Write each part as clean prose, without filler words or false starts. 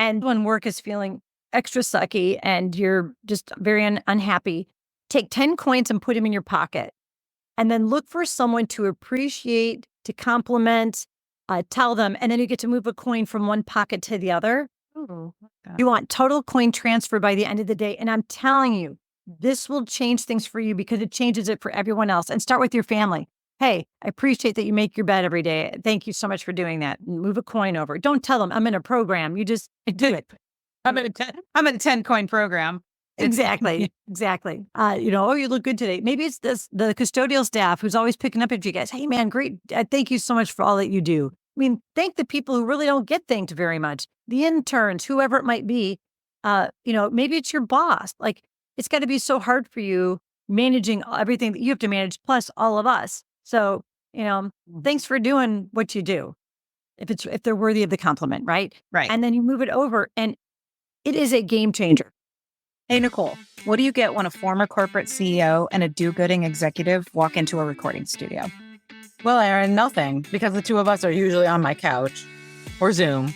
And when work is feeling extra sucky and you're just very unhappy, take 10 coins and put them in your pocket. And then look for someone to appreciate, to compliment, tell them, and then you get to move a coin from one pocket to the other. Ooh, You want total coin transfer by the end of the day. And I'm telling you, this will change things for you because it changes it for everyone else. And start with your family. Hey, I appreciate that you make your bed every day. Thank you so much for doing that. Move a coin over. Don't tell them I'm in a program. You just do it. I'm in a 10 coin program. Exactly. Oh, you look good today. Maybe it's the custodial staff who's always picking up at you guys. Hey, man, great. Thank you so much for all that you do. I mean, thank the people who really don't get thanked very much. The interns, whoever it might be. Maybe it's your boss. Like, it's got to be so hard for you managing everything that you have to manage, plus all of us. So, thanks for doing what you do. If they're worthy of the compliment, right? Right. And then you move it over, and it is a game changer. Hey, Nicole, what do you get when a former corporate CEO and a do-gooding executive walk into a recording studio? Well, Aaron, nothing, because the two of us are usually on my couch or Zoom,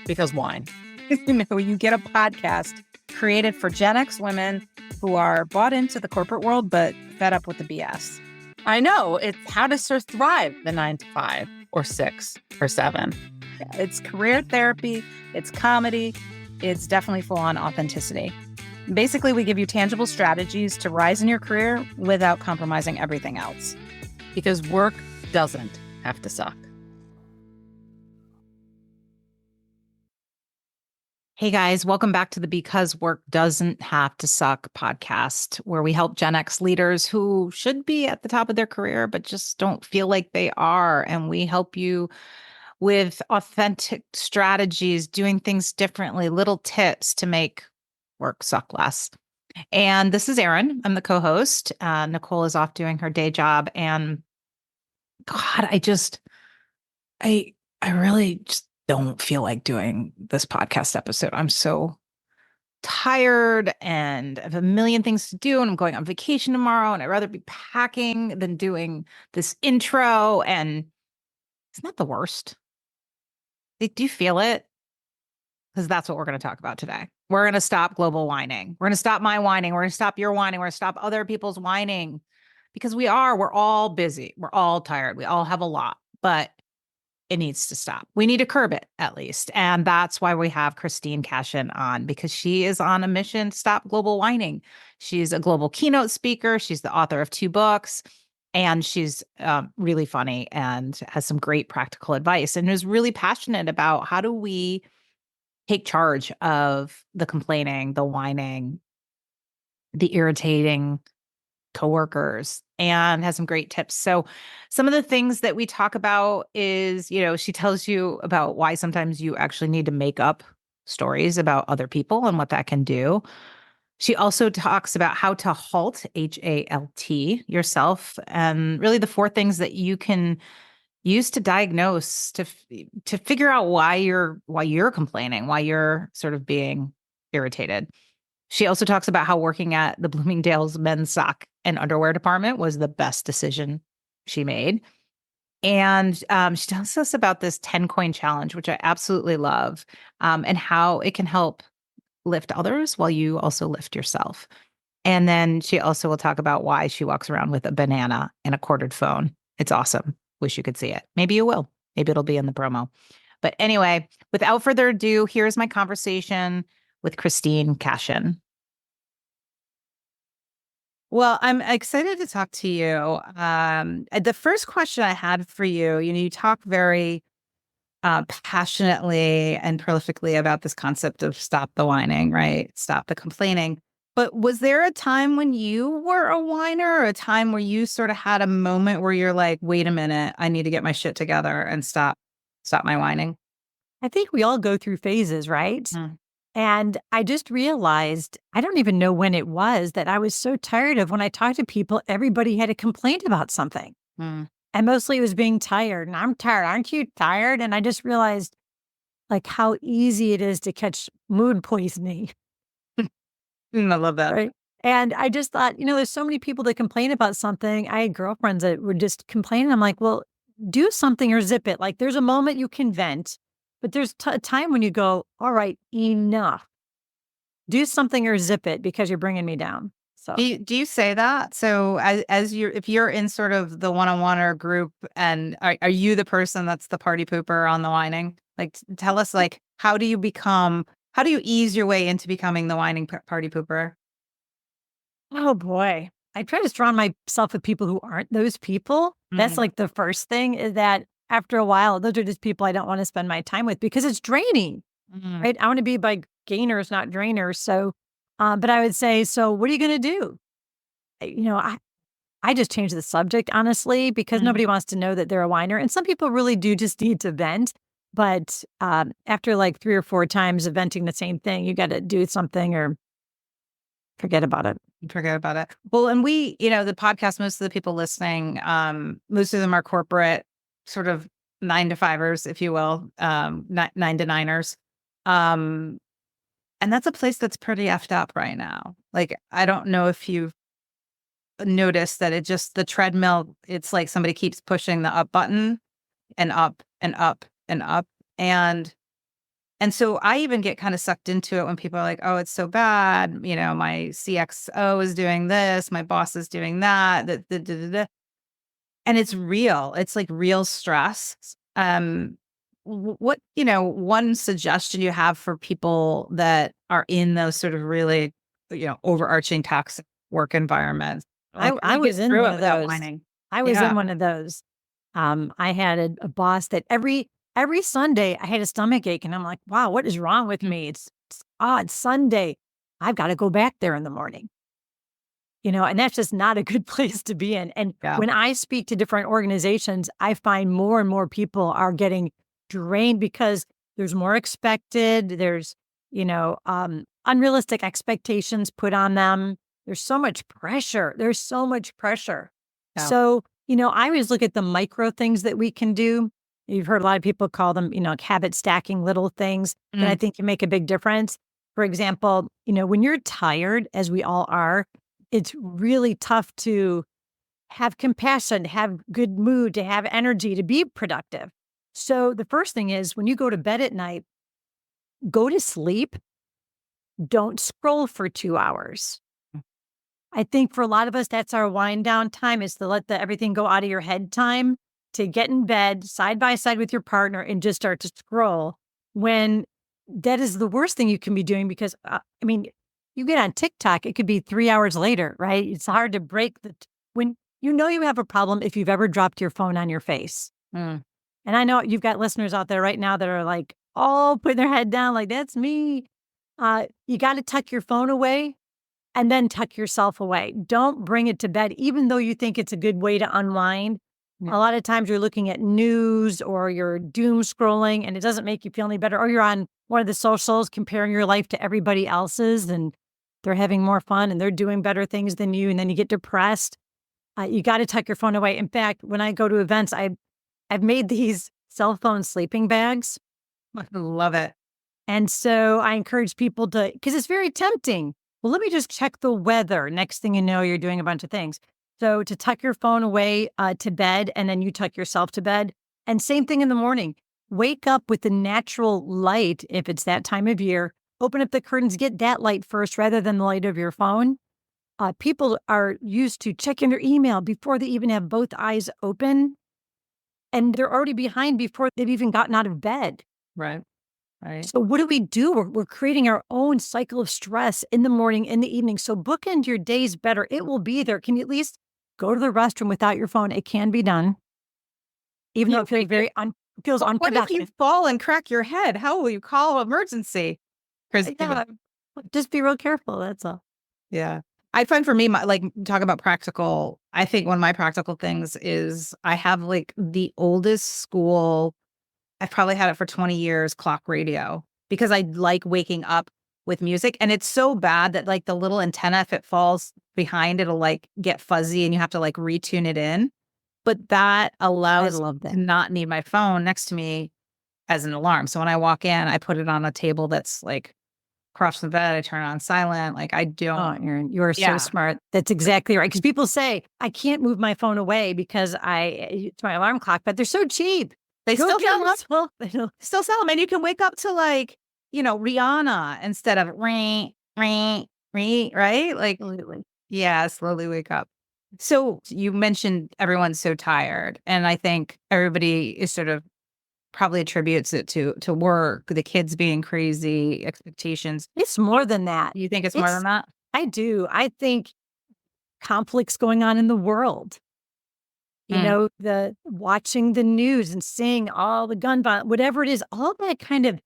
because wine. You get a podcast created for Gen X women who are bought into the corporate world, but fed up with the BS. I know. It's how to thrive the 9 to 5 or 6 or 7. It's career therapy. It's comedy. It's definitely full-on authenticity. Basically, we give you tangible strategies to rise in your career without compromising everything else. Because work doesn't have to suck. Hey guys, welcome back to the Because Work Doesn't Have to Suck podcast, where we help Gen X leaders who should be at the top of their career, but just don't feel like they are. And we help you with authentic strategies, doing things differently, little tips to make work suck less. And this is Erin. I'm the co-host. Nicole is off doing her day job. And God, I really just don't feel like doing this podcast episode. I'm so tired and I have a million things to do. And I'm going on vacation tomorrow. And I'd rather be packing than doing this intro. And isn't that the worst? Do you feel it? Because that's what we're going to talk about today. We're going to stop global whining. We're going to stop my whining. We're going to stop your whining. We're going to stop other people's whining. Because we're all busy. We're all tired. We all have a lot, but it needs to stop. We need to curb it at least. And that's why we have Christine Cashen on, because she is on a mission to stop global whining. She's a global keynote speaker. She's the author of 2 books. And she's really funny and has some great practical advice and is really passionate about how do we take charge of the complaining, the whining, the irritating coworkers, and has some great tips. So some of the things that we talk about is, she tells you about why sometimes you actually need to make up stories about other people and what that can do. She also talks about how to HALT, H.A.L.T, yourself, and really the 4 things that you can use to diagnose, to figure out why you're complaining, why you're sort of being irritated. She also talks about how working at the Bloomingdale's men's sock and underwear department was the best decision she made. And she tells us about this 10 coin challenge, which I absolutely love, and how it can help lift others while you also lift yourself. And then she also will talk about why she walks around with a banana and a quartered phone. It's awesome. Wish you could see it. Maybe you will. Maybe it'll be in the promo. But anyway, without further ado, here's my conversation with Christine Cashen. Well, I'm excited to talk to you. The first question I had for you, you talk very passionately and prolifically about this concept of stop the whining, right? Stop the complaining. But was there a time when you were a whiner, or a time where you sort of had a moment where you're like, wait a minute, I need to get my shit together and stop my whining? I think we all go through phases, right? And I just realized, I don't even know when it was, that I was so tired of when I talked to people, everybody had a complaint about something. And mostly it was being tired. And I'm tired. Aren't you tired? And I just realized like how easy it is to catch mood poisoning. I love that. Right. And I just thought, there's so many people that complain about something. I had girlfriends that would just complain. I'm like, well, do something or zip it. Like there's a moment you can vent, But there's a time when you go, all right, enough. Do something or zip it because you're bringing me down. So Do you say that? So as you if you're in sort of the one-on-one or group, and are you the person that's the party pooper on the whining? Like tell us, like, how do you ease your way into becoming the whining party pooper? oh boy. I try to surround myself with people who aren't those people. That's Mhm. like the first thing is that after a while, those are just people I don't want to spend my time with because it's draining, Mhm. right? I want to be by gainers, not drainers. So, but I would say, so what are you going to do? I just changed the subject, honestly, because Mhm. nobody wants to know that they're a whiner. And some people really do just need to vent. But after like 3 or 4 times of venting the same thing, you got to do something or forget about it. Forget about it. Well, and the podcast, most of the people listening, most of them are corporate, sort of 9 to 5ers, if you will, 9 to 9ers. Um, and that's a place that's pretty effed up right now. Like, I don't know if you've noticed that the treadmill, it's like somebody keeps pushing the up button and up and up and up. And so I even get kind of sucked into it when people are like, oh, it's so bad. My CXO is doing this, my boss is doing that. And it's real. It's like real stress. What, one suggestion you have for people that are in those sort of really, overarching toxic work environments? Like, how do I you get was in through one it of without those. whining? I was in Yeah. one of those. I had a boss that every Sunday I had a stomach ache, and I'm like, wow, what is wrong with Mm. me? It's Sunday. I've got to go back there in the morning. And that's just not a good place to be in. And Yeah. when I speak to different organizations, I find more and more people are getting drained because there's more expected. There's, unrealistic expectations put on them. There's so much pressure. There's so much pressure. Yeah. So, I always look at the micro things that we can do. You've heard a lot of people call them, habit stacking little things that I Mm. think can make a big difference. For example, when you're tired, as we all are, it's really tough to have compassion, to have good mood, to have energy, to be productive. So the first thing is when you go to bed at night, go to sleep. Don't scroll for 2 hours. I think for a lot of us, that's our wind down time is to let everything go out of your head time to get in bed side by side with your partner and just start to scroll when that is the worst thing you can be doing because, you get on TikTok, it could be 3 hours later, right? It's hard to break when you have a problem if you've ever dropped your phone on your face. Mm. And I know you've got listeners out there right now that are like, all putting their head down, like, that's me. You got to tuck your phone away and then tuck yourself away. Don't bring it to bed, even though you think it's a good way to unwind. Yeah. A lot of times you're looking at news or you're doom scrolling and it doesn't make you feel any better. Or you're on one of the socials comparing your life to everybody else's and they're having more fun and they're doing better things than you. And then you get depressed. You got to tuck your phone away. In fact, when I go to events, I've made these cell phone sleeping bags. I love it. And so I encourage people because it's very tempting. Well, let me just check the weather. Next thing you know, you're doing a bunch of things. So to tuck your phone away to bed and then you tuck yourself to bed. And same thing in the morning. Wake up with the natural light if it's that time of year. Open up the curtains, get that light first rather than the light of your phone. People are used to checking their email before they even have both eyes open. And they're already behind before they've even gotten out of bed. Right. Right. So what do? We're creating our own cycle of stress in the morning, in the evening. So bookend your days better. It will be there. Can you at least go to the restroom without your phone? It can be done, even though Yeah. it feels feels What if you unproductive. fall and crack your head? How will you call emergency? 'Cause Yeah, just be real careful. That's all. yeah. I find for me, talk about practical. I think one of my practical things is I have like the oldest school. I've probably had it for 20 years, clock radio, because I like waking up with music. And it's so bad that like the little antenna, if it falls behind, it'll like get fuzzy and you have to like retune it in. But that I allows love me that. to not need my phone next to me as an alarm. So when I walk in, I put it on a table that's like across the bed. I turn it on silent. Like I Oh, don't. Erin, you are so Yeah. smart. That's exactly right. Because people say I can't move my phone away because it's my alarm clock, but they're so cheap. They Go still get sell 'em. them. Well, they don't. Still sell them. And you can wake up to like, Rihanna instead of ring, ring, ring, right? Like, Absolutely. yeah, slowly wake up. So you mentioned everyone's so tired. And I think everybody is sort of probably attributes it to work, the kids being crazy, expectations. It's more than that. You think it's more than It's that? I do. I think conflicts going on in the world. Mm, The watching the news and seeing all the gun violence, whatever it is, all that kind of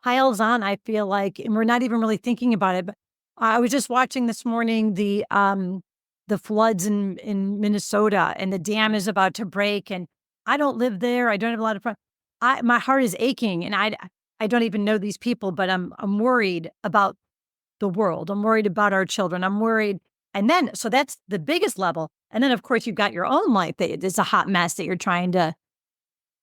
piles on, I feel like, and we're not even really thinking about it. But I was just watching this morning the floods in Minnesota, and the dam is about to break. And I don't live there. I don't have a lot of friends. My heart is aching, and I don't even know these people, but I'm worried about the world. I'm worried about our children. I'm worried. And then, so that's the biggest level. And then, of course, you've got your own life that is a hot mess that you're trying to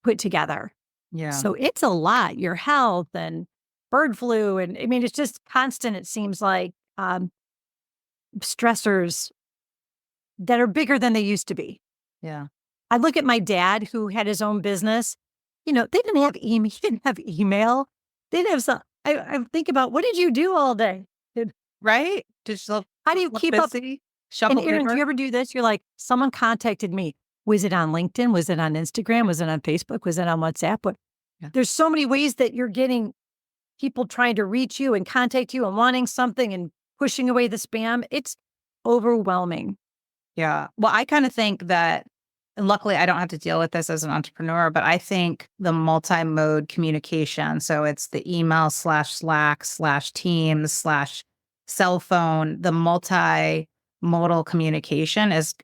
put together. yeah. So it's a lot, your health and bird flu. And I mean, it's just constant, it seems like, stressors that are bigger than they used to be. Yeah. I look at my dad who had his own business. They didn't have email. He didn't have email. They didn't have some. I think about, what did you do all day? Right? Digital How do you keep up? busy, And shuffle Aaron, do paper. you ever do this? You're like, someone contacted me. Was it on LinkedIn? Was it on Instagram? Was it on Facebook? Was it on WhatsApp? Yeah. There's so many ways that you're getting people trying to reach you and contact you and wanting something and pushing away the spam. It's overwhelming. Yeah. Well, I kind of think that, and luckily I don't have to deal with this as an entrepreneur, but I think the multi-mode communication, so it's the email slash Slack slash Teams slash cell phone, the multimodal communication is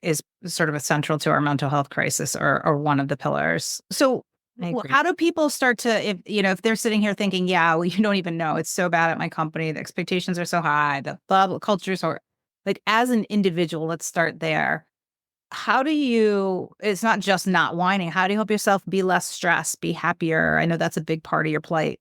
sort of essential to our mental health crisis, or one of the pillars. So I agree. how do people start to, if they're sitting here thinking, yeah, well, you don't even know, it's so bad at my company, the expectations are so high, the blah culture is so, like, as an individual, let's start there. How do you, it's not just not whining, how do you help yourself be less stressed, be happier? I know that's a big part of your plate.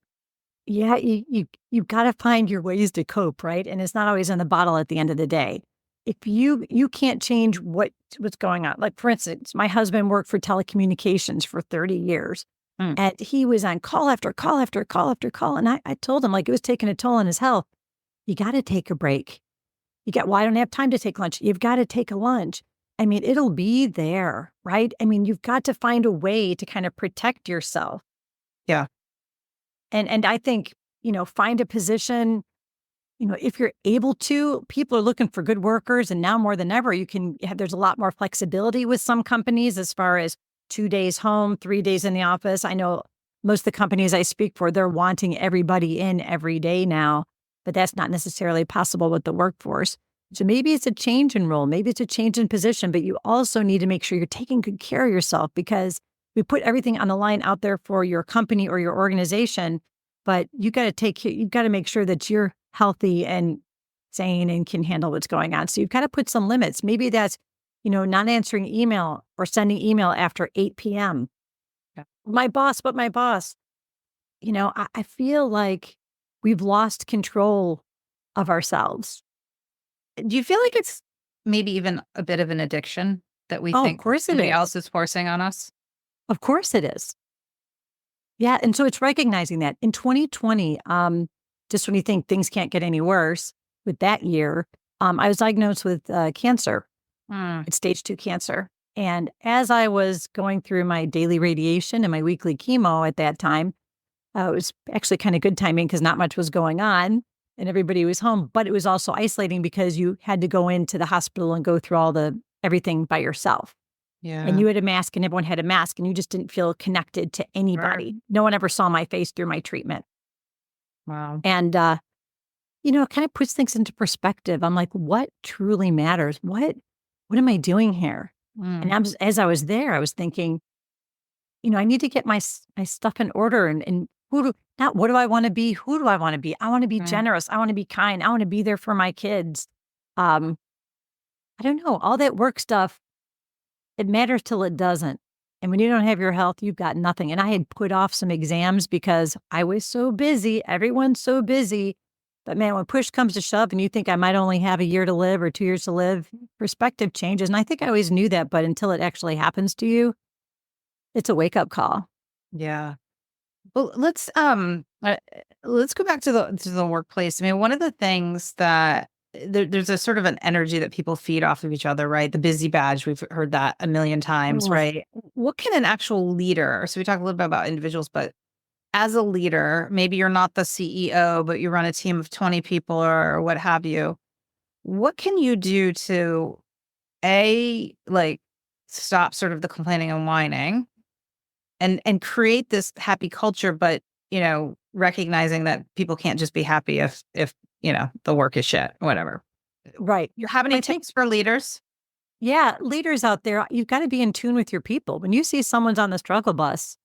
Yeah, you've got to find your ways to cope, right? And it's not always in the bottle at the end of the day. If you can't change what's going on. Like, for instance, my husband worked for telecommunications for 30 years. Mm, And he was on call after call after call after call. And I told him, like, it was taking a toll on his health. You got to take a break. Well, I don't have time to take lunch. You've got to take a lunch. I mean, it'll be there, right? I mean, you've got to find a way to kind of protect yourself. yeah. And I think, find a position, if you're able to. People are looking for good workers. And now more than ever, there's a lot more flexibility with some companies as far as 2 days home, 3 days in the office. I know most of the companies I speak for, they're wanting everybody in every day now, but that's not necessarily possible with the workforce. So maybe it's a change in role, maybe it's a change in position, but you also need to make sure you're taking good care of yourself, because we put everything on the line out there for your company or your organization, but you've got to make sure that you're healthy and sane and can handle what's going on. So you've got to put some limits. Maybe that's, not answering email or sending email after 8 p.m. Yeah. My boss, I feel like we've lost control of ourselves. Do you feel like it's maybe even a bit of an addiction that we Oh, of think course it somebody is. else is forcing on us? Of course it is. Yeah. And so it's recognizing that in 2020, just when you think things can't get any worse with that year, I was diagnosed with cancer. Mm, It's stage 2 cancer. And as I was going through my daily radiation and my weekly chemo at that time, it was actually kind of good timing because not much was going on and everybody was home. But it was also isolating because you had to go into the hospital and go through everything by yourself. And yeah. you had a mask and everyone had a mask and you just didn't feel connected to anybody. No one ever saw my face through my treatment. Wow. And, it kind of puts things into perspective. I'm like, what truly matters? What am I doing here? And Mm, as I was there, I was thinking, I need to get my stuff in order and not what do I want to be? Who do I want to be? I want to be mm, generous. I want to be kind. I want to be there for my kids. Um, I don't know. All that work stuff, it matters till it doesn't. And when you don't have your health, you've got nothing. And I had put off some exams because I was so busy. Everyone's so busy. But man, when push comes to shove and you think I might only have a year to live or 2 years to live, perspective changes. And I think I always knew that, but until it actually happens to you, it's a wake up call. Yeah. Well, let's go back to the workplace. I mean, one of the things that there's a sort of an energy that people feed off of each other, right? The busy badge, we've heard that a million times, Ugh. right? What can an actual leader, so we talk a little bit about individuals, but as a leader, maybe you're not the CEO, but you run a team of 20 people or what have you. What can you do to like stop sort of the complaining and whining and create this happy culture, but recognizing that people can't just be happy if the work is shit, whatever. Right. You have any I think, tips for leaders? yeah, leaders out there, you've got to be in tune with your people. When you see someone's on the struggle bus,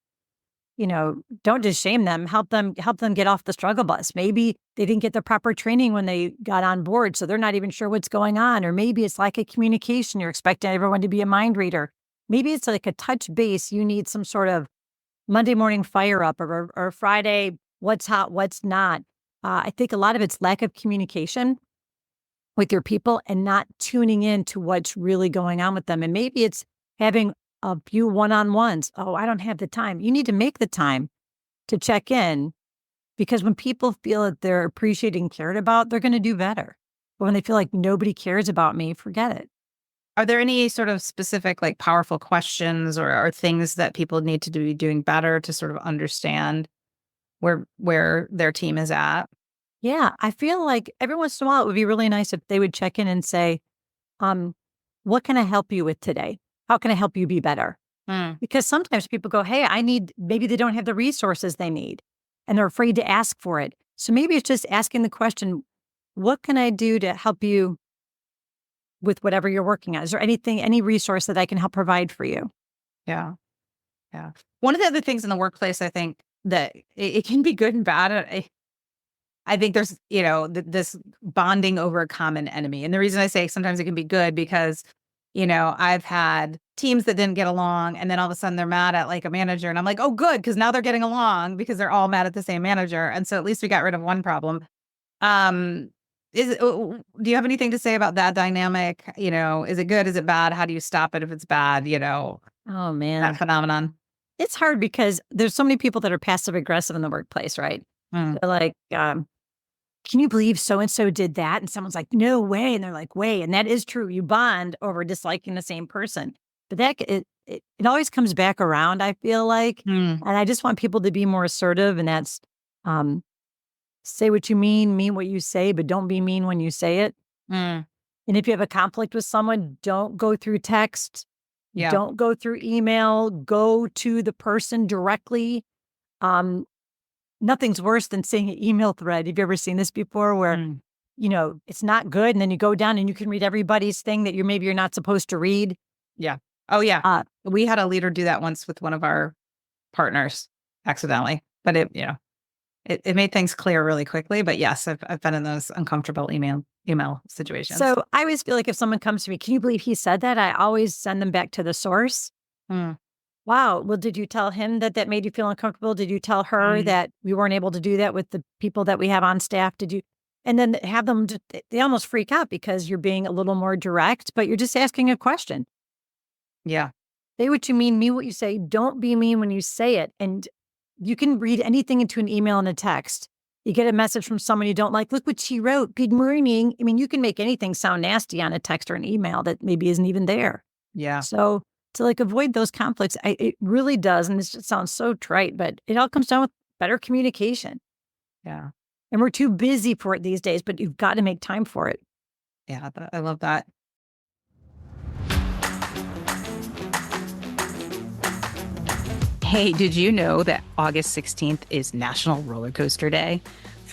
don't just shame them, help them get off the struggle bus. Maybe they didn't get the proper training when they got on board, so they're not even sure what's going on. Or maybe it's like a communication. You're expecting everyone to be a mind reader. Maybe it's like a touch base. You need some sort of Monday morning fire up or Friday, what's hot, what's not. I think a lot of it's lack of communication with your people and not tuning in to what's really going on with them. And maybe it's having a few one-on-ones. Oh, I don't have the time. You need to make the time to check in, because when people feel that they're appreciated and cared about, they're going to do better. But when they feel like nobody cares about me, forget it. Are there any sort of specific, like, powerful questions or things that people need to be doing better to sort of understand where their team is at? Yeah, I feel like every once in a while it would be really nice if they would check in and say, um, what can I help you with today? How can I help you be better? Mm, Because sometimes people go, hey, maybe they don't have the resources they need and they're afraid to ask for it. So maybe it's just asking the question, what can I do to help you with whatever you're working on? Is there any resource that I can help provide for you? yeah. Yeah. One of the other things in the workplace, I think that it can be good and bad. I think there's, this bonding over a common enemy. And the reason I say sometimes it can be good because, I've had teams that didn't get along and then all of a sudden they're mad at like a manager. And I'm like, oh, good. Cause now they're getting along because they're all mad at the same manager. And so at least we got rid of one problem. Um, do you have anything to say about that dynamic? Is it good? Is it bad? How do you stop it if it's bad? Oh, That man. phenomenon. It's hard because there's so many people that are passive aggressive in the workplace, right? Mm, They're like, can you believe so and so did that? And someone's like, no way. And they're like, way. And that is true. You bond over disliking the same person. But it always comes back around, I feel like. mm, And I just want people to be more assertive. And that's um, say what you mean what you say, but don't be mean when you say it. mm. And if you have a conflict with someone, don't go through text, Yeah. don't go through email, go to the person directly. Um, Nothing's worse than seeing an email thread. Have you ever seen this before where, Mm, it's not good and then you go down and you can read everybody's thing that you're not supposed to read? yeah. Oh, yeah. Uh, We had a leader do that once with one of our partners accidentally, but it made things clear really quickly. But yes, I've been in those uncomfortable email situations. so I always feel like if someone comes to me, can you believe he said that? I always send them back to the source. Mm, Wow. Well, did you tell him that made you feel uncomfortable? Did you tell her mm, that we weren't able to do that with the people that we have on staff? Did you? And then have them, they almost freak out because you're being a little more direct, but you're just asking a question. yeah. Say what you mean what you say. Don't be mean when you say it. And you can read anything into an email and a text. You get a message from someone you don't like. Look what she wrote. Good morning. I mean, you can make anything sound nasty on a text or an email that maybe isn't even there. Yeah. So to like avoid those conflicts, it really does. And this just sounds so trite, but it all comes down with better communication. Yeah. And we're too busy for it these days, but you've got to make time for it. Yeah. I love that. Hey, did you know that August 16th is National Roller Coaster Day?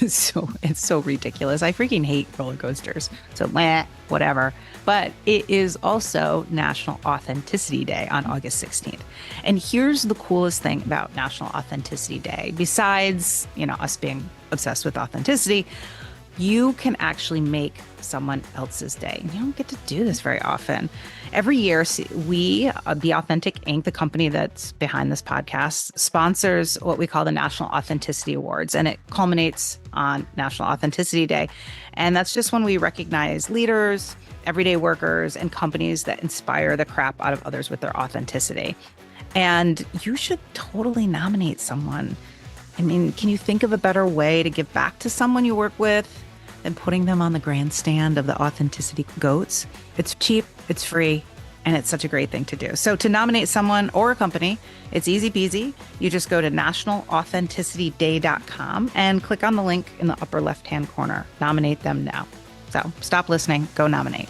It's so ridiculous. I freaking hate roller coasters. So whatever. But it is also National Authenticity Day on August 16th. And here's the coolest thing about National Authenticity Day. Besides, us being obsessed with authenticity, you can actually make someone else's day. You don't get to do this very often. Every year, we, The Authentic Inc., the company that's behind this podcast, sponsors what we call the National Authenticity Awards, and it culminates on National Authenticity Day. And that's just when we recognize leaders, everyday workers, and companies that inspire the crap out of others with their authenticity. And you should totally nominate someone. I mean, can you think of a better way to give back to someone you work with than putting them on the grandstand of the authenticity goats? It's cheap, it's free, and it's such a great thing to do. So to nominate someone or a company, it's easy peasy. You just go to nationalauthenicityday.com and click on the link in the upper left-hand corner. Nominate them now. So stop listening, go nominate.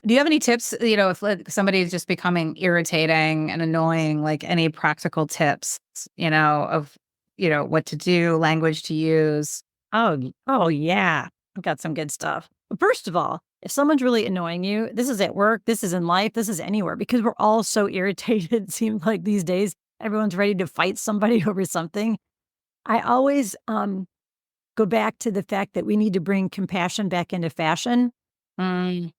Do you have any tips, if somebody is just becoming irritating and annoying, like any practical tips, of, what to do, language to use? Oh yeah. I've got some good stuff. First of all, if someone's really annoying you, this is at work, this is in life, this is anywhere, because we're all so irritated. It seems like these days everyone's ready to fight somebody over something. I always go back to the fact that we need to bring compassion back into fashion. Mm,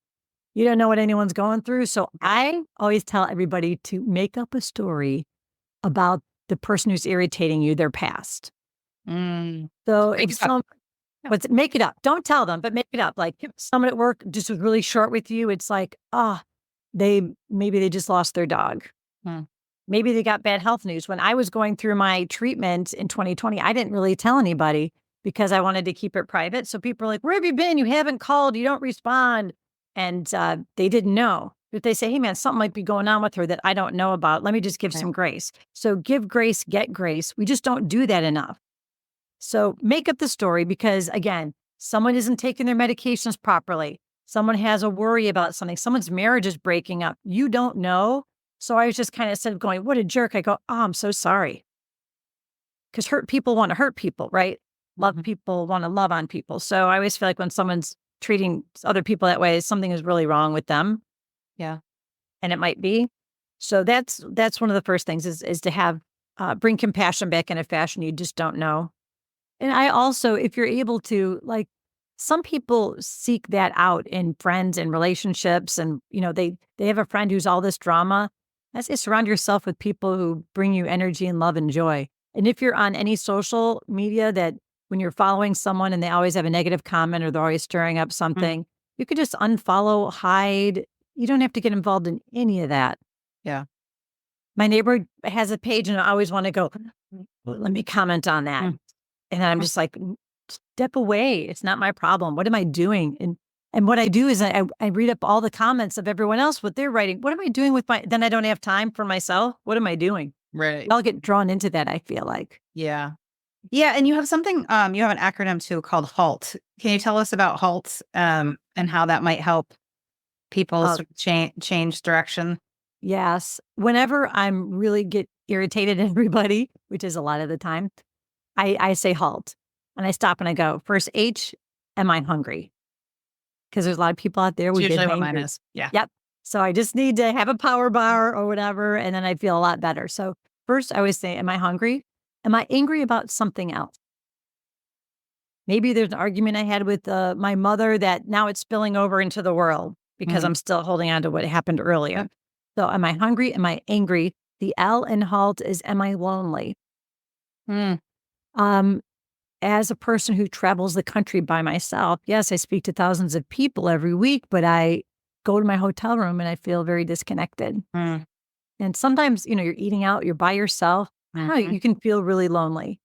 You don't know what anyone's going through. So I always tell everybody to make up a story about the person who's irritating you, their past. So Make if it up. Yeah. make it up. Don't tell them, but make it up. Like if someone at work just was really short with you. It's like, maybe they just lost their dog. Hmm. Maybe they got bad health news. When I was going through my treatment in 2020, I didn't really tell anybody because I wanted to keep it private. So people are like, where have you been? You haven't called. You don't respond. And they didn't know. If they say, hey, man, something might be going on with her that I don't know about, let me just give Right. some grace. So give grace, get grace. We just don't do that enough. So make up the story because, again, someone isn't taking their medications properly. Someone has a worry about something. Someone's marriage is breaking up. You don't know. So I was just kind of, instead of going, what a jerk, I go, oh, I'm so sorry. Because hurt people want to hurt people, right? Love people want to love on people. So I always feel like when someone's treating other people that way, something is really wrong with them. Yeah. And it might be. So that's one of the first things is to have bring compassion back into fashion. You just don't know. And I also, if you're able to, like, some people seek that out in friends and relationships, and they have a friend who's all this drama. I say surround yourself with people who bring you energy and love and joy. And if you're on any social media that when you're following someone and they always have a negative comment or they're always stirring up something, you could just unfollow, hide. You don't have to get involved in any of that. Yeah. My neighbor has a page and I always want to go, "Well, let me comment on that." And I'm just like, step away. It's not my problem. What am I doing? And what I do is I read up all the comments of everyone else, what they're writing. What am I doing with then I don't have time for myself. What am I doing? Right. I'll get drawn into that, I feel like. Yeah. Yeah. And you have something, you have an acronym too called HALT. Can you tell us about HALT and how that might help people Uh, sort of change direction? yes. Whenever I'm really get irritated at everybody, which is a lot of the time, I say halt and I stop and I go, first H, am I hungry? Because there's a lot of people out there, It's we get usually what mine hangry. is. Yeah. Yep. So I just need to have a power bar or whatever, and then I feel a lot better. So first I always say, am I hungry? Am I angry about something else? Maybe there's an argument I had with my mother that now it's spilling over into the world because I'm still holding on to what happened earlier. So am I hungry? Am I angry? The L in halt is, am I lonely? Mm. Um, as a person who travels the country by myself, yes, I speak to thousands of people every week, but I go to my hotel room and I feel very disconnected. Mm. And sometimes, you're eating out, you're by yourself. I don't know, you can feel really lonely.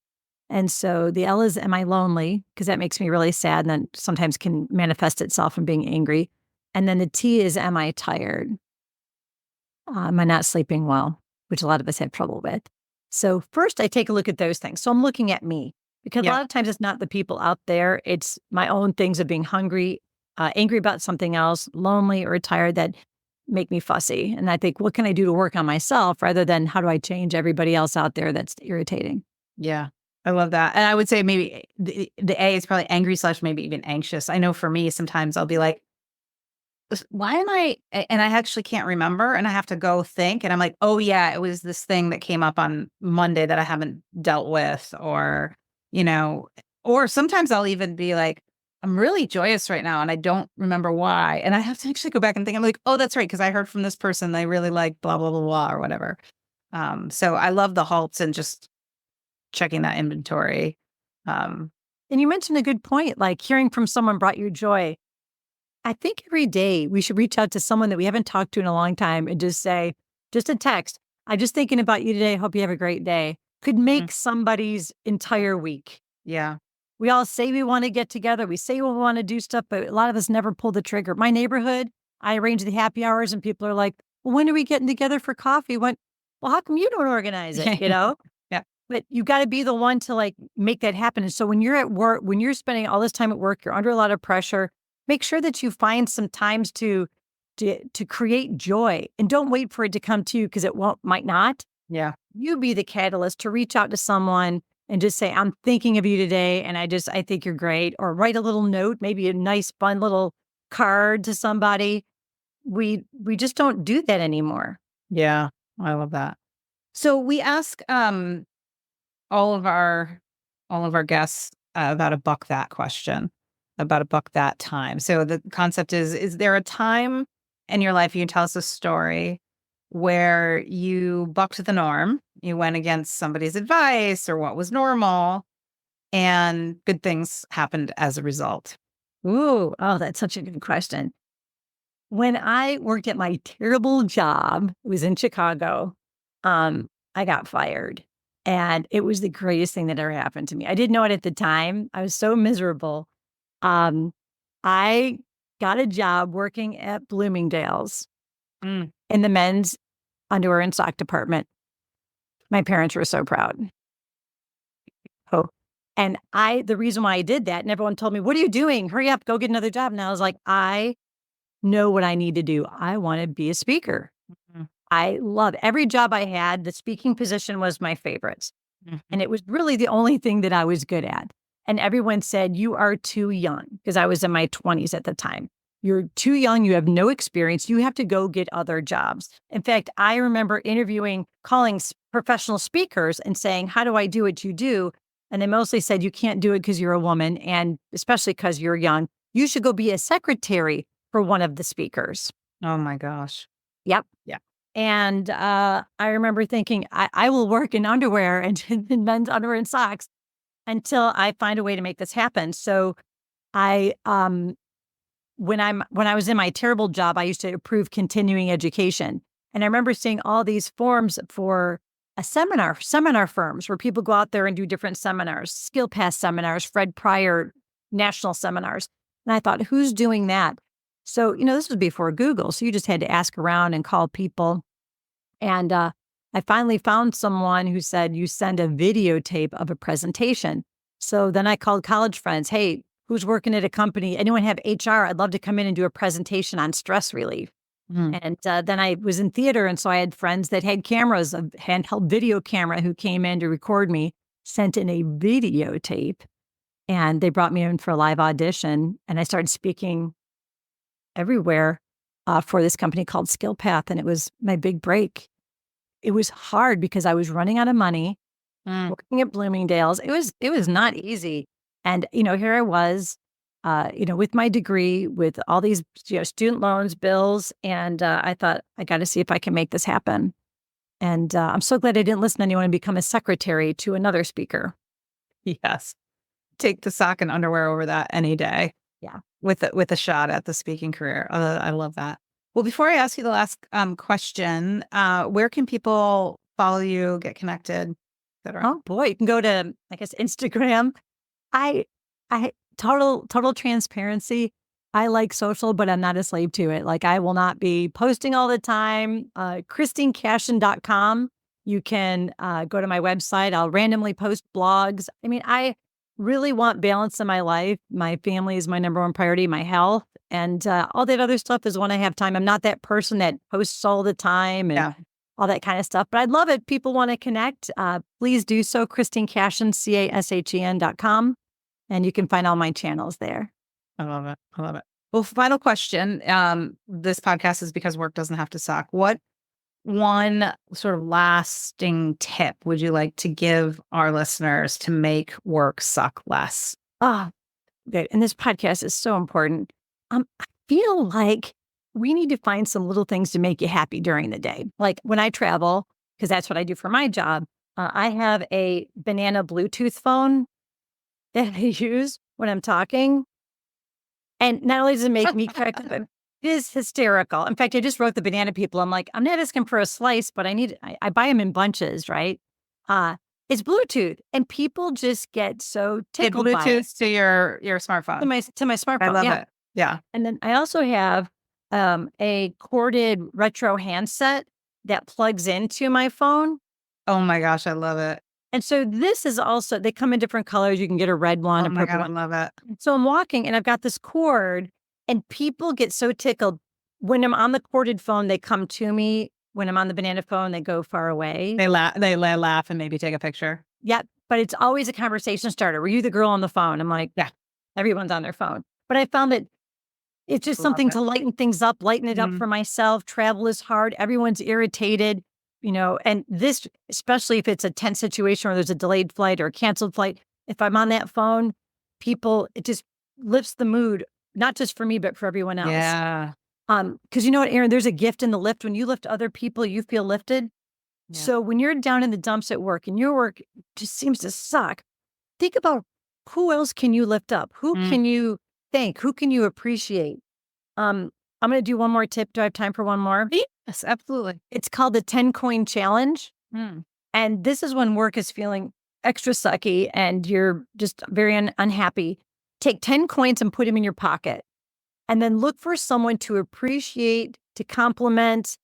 And so the L is, am I lonely? Because that makes me really sad and then sometimes can manifest itself in being angry. And then the T is, am I tired? Am I not sleeping well? Which a lot of us have trouble with. So first I take a look at those things. So I'm looking at me because a Yeah. lot of times it's not the people out there. It's my own things of being hungry, angry about something else, lonely or tired that make me fussy. And I think, what can I do to work on myself rather than how do I change everybody else out there that's irritating? Yeah. I love that. And I would say maybe the A is probably angry / maybe even anxious. I know for me, sometimes I'll be like, why am I, and I actually can't remember and I have to go think. And I'm like, oh yeah, it was this thing that came up on Monday that I haven't dealt with or sometimes I'll even be like, I'm really joyous right now and I don't remember why. And I have to actually go back and think, I'm like, oh, that's right. Cause I heard from this person, they really like blah, blah, blah, blah, or whatever. So I love the halts and just checking that inventory. And you mentioned a good point, like hearing from someone brought you joy. I think every day we should reach out to someone that we haven't talked to in a long time and just say, just a text, I'm just thinking about you today. Hope you have a great day. Could Mm. make somebody's entire week. Yeah. We all say we want to get together. We say we want to do stuff, but a lot of us never pull the trigger. My neighborhood, I arrange the happy hours and people are like, well, when are we getting together for coffee? Well, how come you don't organize it? You know? Yeah. But you got to be the one to like make that happen. And so when you're at work, when you're spending all this time at work, you're under a lot of pressure. Make sure that you find some times to create joy, and don't wait for it to come to you because it might not. Yeah. You be the catalyst to reach out to someone and just say, I'm thinking of you today. And I think you're great. Or write a little note, maybe a nice, fun little card to somebody. We just don't do that anymore. Yeah. I love that. So we ask all of our guests about a buck that question, about a buck that time. So the concept is there a time in your life, you can tell us a story where you bucked the norm, you went against somebody's advice or what was normal, and good things happened as a result? Ooh, oh, that's such a good question. When I worked at my terrible job, it was in Chicago, I got fired. And it was the greatest thing that ever happened to me. I didn't know it at the time. I was so miserable. Um, I got a job working at Bloomingdale's Mm. in the men's underwear and sock department. My parents were so proud. Oh, and the reason why I did that, and everyone told me, what are you doing? Hurry up, go get another job. And I was like, I know what I need to do. I want to be a speaker. Mhm. I love every job I had. The speaking position was my favorite. Mhm. And it was really the only thing that I was good at. And everyone said, you are too young, because I was in my 20s at the time. You're too young. You have no experience. You have to go get other jobs. In fact, I remember calling professional speakers and saying, how do I do what you do? And they mostly said, you can't do it because you're a woman, and especially because you're young. You should go be a secretary for one of the speakers. Oh my gosh. Yep. Yeah. And I remember thinking, I will work in underwear and in men's underwear and socks until I find a way to make this happen. So I, when I was in my terrible job, I used to approve continuing education. And I remember seeing all these forms for a seminar firms where people go out there and do different seminars, Skill Pass seminars, Fred Pryor national seminars. And I thought, who's doing that? So, this was before Google. So you just had to ask around and call people. And I finally found someone who said, you send a videotape of a presentation. So then I called college friends. Hey, who's working at a company? Anyone have HR? I'd love to come in and do a presentation on stress relief. Mm. And then I was in theater. And so I had friends that had cameras, a handheld video camera, who came in to record me, sent in a videotape. And they brought me in for a live audition. And I started speaking everywhere for this company called Skill Path. And it was my big break. It was hard because I was running out of money, Mm. working at Bloomingdale's. It was not easy. And, here I was, with my degree, with all these, student loans, bills. And I thought, I got to see if I can make this happen. And I'm so glad I didn't listen to anyone and become a secretary to another speaker. Yes. Take the sock and underwear over that any day. Yeah. With a shot at the speaking career. I love that. Well, before I ask you the last question, where can people follow you, get connected, et cetera? Oh boy, you can go to, I guess, Instagram. I total transparency. I like social, but I'm not a slave to it. Like, I will not be posting all the time. ChristineCashen.com. You can go to my website. I'll randomly post blogs. I mean, I really want balance in my life. My family is my number one priority, my health, and all that other stuff is when I have time. I'm not that person that posts all the time and Yeah. all that kind of stuff. But I'd love it. People want to connect. Please do so. Christine Cashen, CASHEN.com. And you can find all my channels there. I love it. I love it. Well, final question. This podcast is because work doesn't have to suck. What one sort of lasting tip would you like to give our listeners to make work suck less? Ah, good. And this podcast is so important. I feel like we need to find some little things to make you happy during the day. Like when I travel, because that's what I do for my job, I have a banana Bluetooth phone that I use when I'm talking. And not only does it make me crack up, it is hysterical. In fact, I just wrote the banana people. I'm like, I'm not asking for a slice, but I buy them in bunches, right? Uh, it's Bluetooth, and people just get so It tickled by it. Bluetooth to your smartphone. To my smartphone. I love yeah. it. Yeah. And then I also have a corded retro handset that plugs into my phone. Oh my gosh, I love it. And so this is also, they come in different colors. You can get a red one, Oh a my purple God, I one. love it. So I'm walking and I've got this cord, and people get so tickled. When I'm on the corded phone, they come to me. When I'm on the banana phone, they go far away. They laugh and maybe take a picture. Yeah, but it's always a conversation starter. Were you the girl on the phone? I'm like, Yeah. Everyone's on their phone. But I found that it's just Love something it. to lighten things up, lighten it up Mhm. for myself. Travel is hard. Everyone's irritated, and this, especially if it's a tense situation or there's a delayed flight or a canceled flight, if I'm on that phone, it just lifts the mood, not just for me, but for everyone else. Yeah. Because you know what, Aaron, there's a gift in the lift. When you lift other people, you feel lifted. Yeah. So when you're down in the dumps at work and your work just seems to suck, think about who else can you lift up? Who Mm. can you thank? Who can you appreciate? I'm going to do one more tip. Do I have time for one more? Yes, absolutely. It's called the 10 coin challenge. Mm. And this is when work is feeling extra sucky and you're just very unhappy. Take 10 coins and put them in your pocket. And then look for someone to appreciate, to compliment,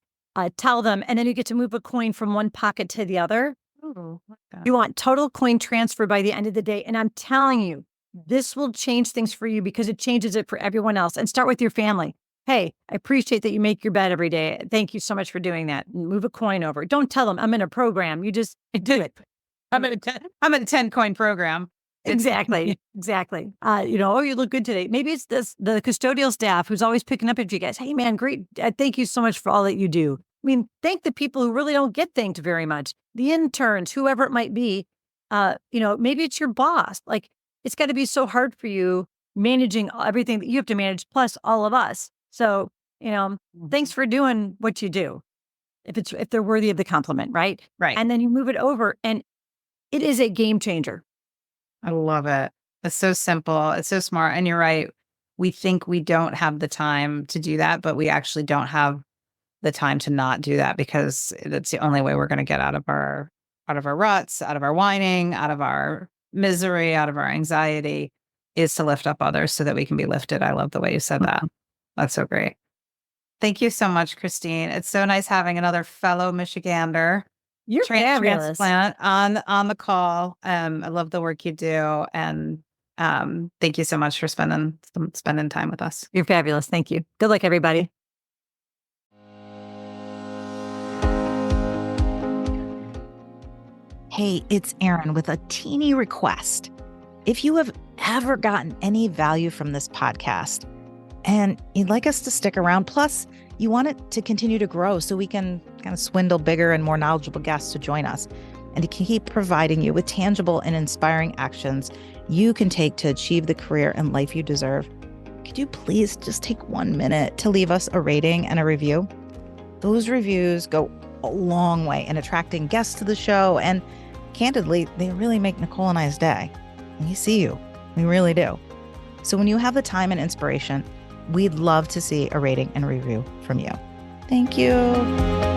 tell them. And then you get to move a coin from one pocket to the other. Ooh, like that. You want total coin transfer by the end of the day. And I'm telling you, this will change things for you because it changes it for everyone else. And start with your family. Hey, I appreciate that you make your bed every day. Thank you so much for doing that. Move a coin over. Don't tell them I'm in a program. You just do it. I'm in a 10 coin program. Exactly. Exactly. Oh, you look good today. Maybe it's the custodial staff who's always picking up at you guys. Hey, man, great. Thank you so much for all that you do. I mean, thank the people who really don't get thanked very much. The interns, whoever it might be. Maybe it's your boss. Like, it's got to be so hard for you managing everything that you have to manage, plus all of us. So, thanks for doing what you do. If they're worthy of the compliment, right? Right. And then you move it over, and it is a game changer. I love it. It's so simple. It's so smart. And you're right. We think we don't have the time to do that, but we actually don't have the time to not do that because that's the only way we're going to get out of our ruts, out of our whining, out of our misery, out of our anxiety, is to lift up others so that we can be lifted. I love the way you said that. That's so great. Thank you so much, Christine. It's so nice having another fellow Michigander. You're fabulous. Transplant on the call. I love the work you do, and thank you so much for spending time with us. You're fabulous. Thank you. Good luck, everybody. Hey, it's Erin with a teeny request. If you have ever gotten any value from this podcast and you'd like us to stick around, plus you want it to continue to grow so we can kind of swindle bigger and more knowledgeable guests to join us, and to keep providing you with tangible and inspiring actions you can take to achieve the career and life you deserve, could you please just take 1 minute to leave us a rating and a review? Those reviews go a long way in attracting guests to the show, and candidly, they really make Nicole and I's day. And we see you. We really do. So when you have the time and inspiration, we'd love to see a rating and review from you. Thank you.